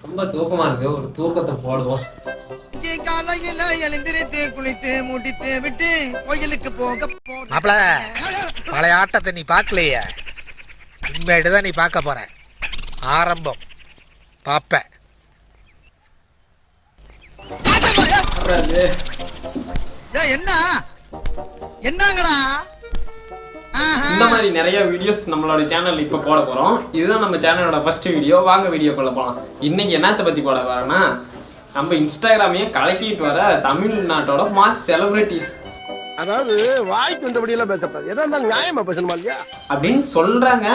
ரொம்ப தூக்கமா இருக்கு, ஒரு தூக்கத்தை போடுவோம். காலையில எழுந்திருத்து குளித்து முடித்து விட்டு கோயிலுக்கு போக மாப்பிள பழைய ஆட்டத்தை நீ பார்க்கலையே, இனிமேட்டுதான் நீ பார்க்க போற. ஆரம்பம் பாப்ப. என்ன என்னங்கடா இந்த மாதிரி நிறைய வீடியோஸ் நம்மளோட சேனல் இப்ப போட போறோம். இதுதான் நம்ம சேனலோட ஃபர்ஸ்ட் வீடியோ. வாங்க வீடியோக்குள்ள போலாம். இன்னைக்கு என்னத்தை பத்தி போட வரேன்னா, நம்ம இன்ஸ்டாகிராமையே கலக்கிட்டு வர தமிழ்நாட்டோட மாஸ் செலிபிரிட்டிஸ், அதாவது வாய்க்கு வந்தபடி எல்லாம் பேசப்படாது, எதா இருந்தாலும் நியாயமா பேசணுமா இல்லையா அப்படின்னு சொல்றாங்க.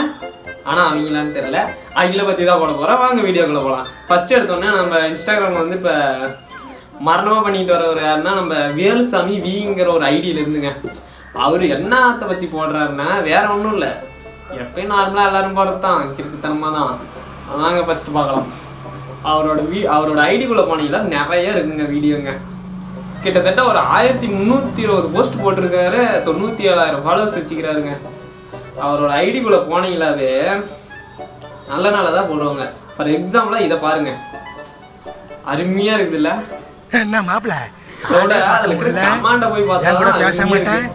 ஆனா அவங்களான்னு தெரியல. அவங்கள பத்தி தான் போட போறோம். வாங்க வீடியோக்குள்ள போலாம். ஃபர்ஸ்ட் எடுத்தோடனே நம்ம இன்ஸ்டாகிராம் வந்து இப்ப மரணமா பண்ணிட்டு வரவர் யாருன்னா, நம்ம வேலுசாமி விங்கிற ஒரு ஐடியில இருந்துங்க. அவரு என்னத்தை பத்தி போடுறாருன்னா வேற ஒன்றும் இல்லை, எப்பயும் நார்மலா எல்லாரும் போடுறதுதான், கிறுக்குத்தனமா தான். வாங்க ஃபர்ஸ்ட் பார்க்கலாம். அவரோட ஐடிக்குள்ள போனீங்களா நிறைய இருக்குங்க வீடியோங்க. கிட்டத்தட்ட ஒரு 1320 போஸ்ட் போட்டிருக்காரு, 97,000 ஃபாலோவர்ஸ் வச்சுக்கிறாருங்க. அவரோட ஐடிக்குள்ள போனீங்களாவே நல்ல நாளதான் போடுவாங்க. ஃபார் எக்ஸாம்பிளா இதை பாருங்க, அருமையா இருக்குது இல்ல? என்ன மாப்பிள அதுல இருக்கிற கமாண்ட போய் பார்த்தா பேச மாட்டேன்.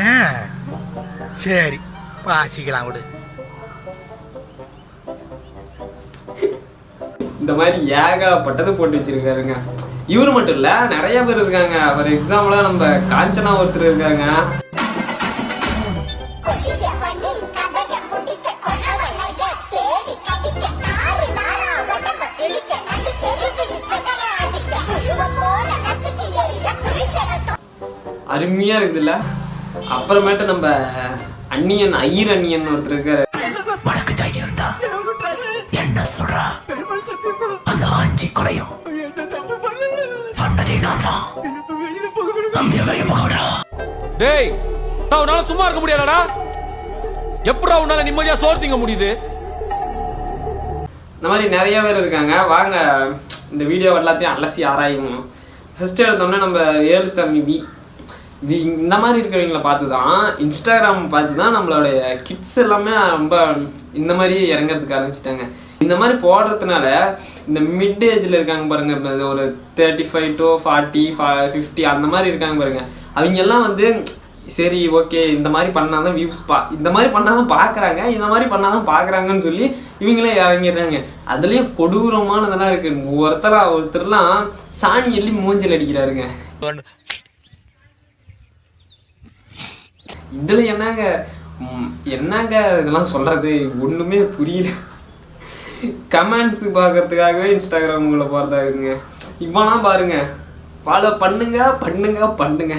ஏன் சரி வாசிக்கலாம் விடு. இந்த மாதிரி ஏகப்பட்டது போட்டு வச்சிருக்காருங்க. இவரு மட்டும் இல்ல, நிறைய பேர் இருக்காங்க. ஃபார் எக்ஸாம்பிளா நம்ம காஞ்சனா ஒருத்தர் இருக்காங்க. அருமையா இருக்குது இல்ல? அப்புறமேட்டு நம்ம அண்ணியன் ஐயர் அண்ணியன் ஒருத்தர் இருக்காரு. என்ன சொல்றா அந்த ஆஞ்சி கொலையும் டேய், உன்னால சும்மா இருக்க முடியாதடா. எப்படா உன்னால நிம்மதியா சோறு திங்க முடியுது? இந்த மாதிரி நிறைய பேர் இருக்காங்க. வாங்க இந்த வீடியோ எல்லாத்தையும் அலசி ஆராயும். ஃபர்ஸ்ட் எடுத்தோம்னா நம்ம வேலுசாமி இந்த மாதிரி இருக்கிறவங்களை பார்த்து தான், இன்ஸ்டாகிராம் பார்த்து தான் நம்மளுடைய கிட்ஸ் எல்லாமே ரொம்ப இந்த மாதிரி இறங்கிறதுக்கு ஆரம்பிச்சிட்டாங்க. இந்த மாதிரி போடுறதுனால இந்த மிட் ஏஜில் இருக்காங்க பாருங்க, ஒரு 35 to 40 50 அந்த மாதிரி இருக்காங்க பாருங்க. அவங்க எல்லாம் வந்து சரி ஓகே இந்த மாதிரி பண்ணாதான் வியூஸ் இந்த மாதிரி பண்ணாதான் பார்க்குறாங்க, இந்த மாதிரி பண்ணாதான் பார்க்குறாங்கன்னு சொல்லி இவங்களே இறங்கிடுறாங்க. அதுலேயும் கொடூரமானதெல்லாம் இருக்கு. ஒருத்தர்லாம் சாணி எள்ளி மூஞ்சல் அடிக்கிறாருங்க. இதுல என்னங்க இதெல்லாம் சொல்றது, ஒண்ணுமே புரியல. கமெண்ட்ஸ் பார்க்கறதுக்காகவே இன்ஸ்டாகிராம் உங்களை போறதா இருக்குங்க. இப்பெல்லாம் பாருங்க, ஃபாலோ பண்ணுங்க பண்ணுங்க பண்ணுங்க,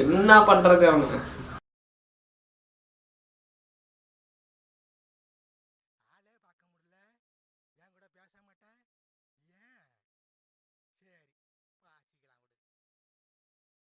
என்ன பண்றது அவங்க.